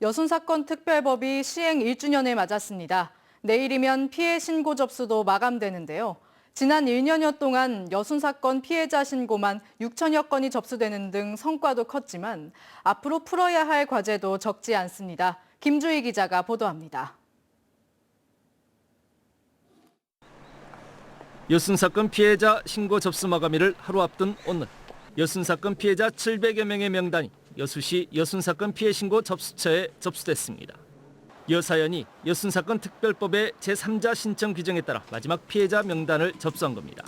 여순사건 특별법이 시행 1주년을 맞았습니다. 내일이면 피해 신고 접수도 마감되는데요. 지난 1년여 동안 여순사건 피해자 신고만 6천여 건이 접수되는 등 성과도 컸지만 앞으로 풀어야 할 과제도 적지 않습니다. 김주희 기자가 보도합니다. 여순사건 피해자 신고 접수 마감일을 하루 앞둔 오늘, 여순사건 피해자 700여 명의 명단이 여수시 여순사건 피해 신고 접수처에 접수됐습니다. 여사연이 여순사건 특별법의 제3자 신청 규정에 따라 마지막 피해자 명단을 접수한 겁니다.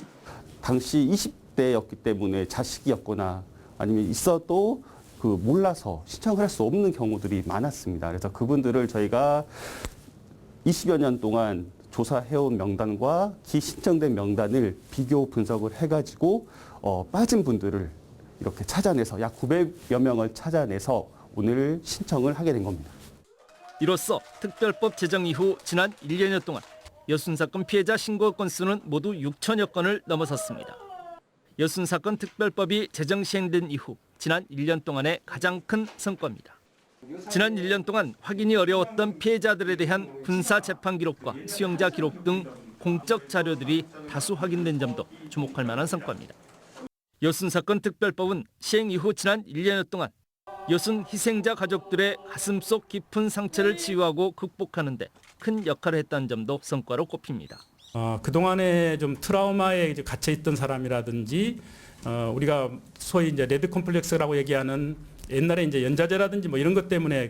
당시 20대였기 때문에 자식이었거나 아니면 있어도 몰라서 신청할 수 없는 경우들이 많았습니다. 그래서 그분들을 저희가 20여 년 동안 조사해온 명단과 기신청된 명단을 비교 분석을 해가지고 빠진 분들을 이렇게 찾아내서 약 900여 명을 찾아내서 오늘 신청을 하게 된 겁니다. 이로써 특별법 제정 이후 지난 1년여 동안 여순사건 피해자 신고 건수는 모두 6천여 건을 넘어섰습니다. 여순사건 특별법이 제정 시행된 이후 지난 1년 동안의 가장 큰 성과입니다. 지난 1년 동안 확인이 어려웠던 피해자들에 대한 군사 재판 기록과 수용자 기록 등 공적 자료들이 다수 확인된 점도 주목할 만한 성과입니다. 여순사건 특별법은 시행 이후 지난 1년여 동안 여순 희생자 가족들의 가슴속 깊은 상처를 치유하고 극복하는 데 큰 역할을 했다는 점도 성과로 꼽힙니다. 그동안에 좀 트라우마에 갇혀 있던 사람이라든지 우리가 소위 이제 레드 컴플렉스라고 얘기하는 옛날에 이제 연좌제라든지 뭐 이런 것 때문에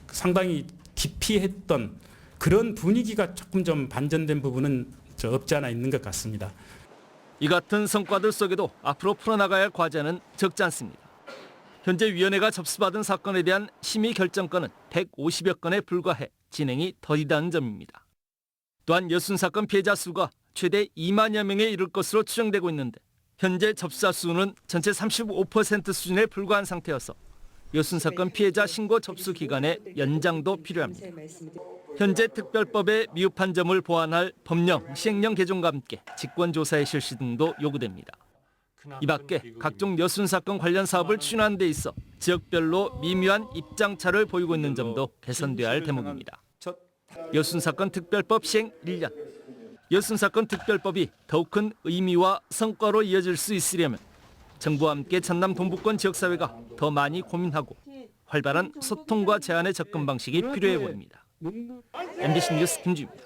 상당히 기피했던 그런 분위기가 조금 좀 반전된 부분은 없지 않아 있는 것 같습니다. 이 같은 성과들 속에도 앞으로 풀어나가야 할 과제는 적지 않습니다. 현재 위원회가 접수받은 사건에 대한 심의 결정건은 150여 건에 불과해 진행이 더디다는 점입니다. 또한 여순사건 피해자 수가 최대 2만여 명에 이를 것으로 추정되고 있는데 현재 접수자 수는 전체 35% 수준에 불과한 상태여서 여순사건 피해자 신고 접수 기간의 연장도 필요합니다. 현재 특별법의 미흡한 점을 보완할 법령, 시행령 개정과 함께 직권조사의 실시 등도 요구됩니다. 이 밖에 각종 여순사건 관련 사업을 추진하는 데 있어 지역별로 미묘한 입장차를 보이고 있는 점도 개선돼야 할 대목입니다. 여순사건 특별법 시행 1년. 여순사건 특별법이 더욱 큰 의미와 성과로 이어질 수 있으려면 정부와 함께 전남 동부권 지역사회가 더 많이 고민하고 활발한 소통과 제안의 접근 방식이 필요해 보입니다. MBC 뉴스 김주희입니다.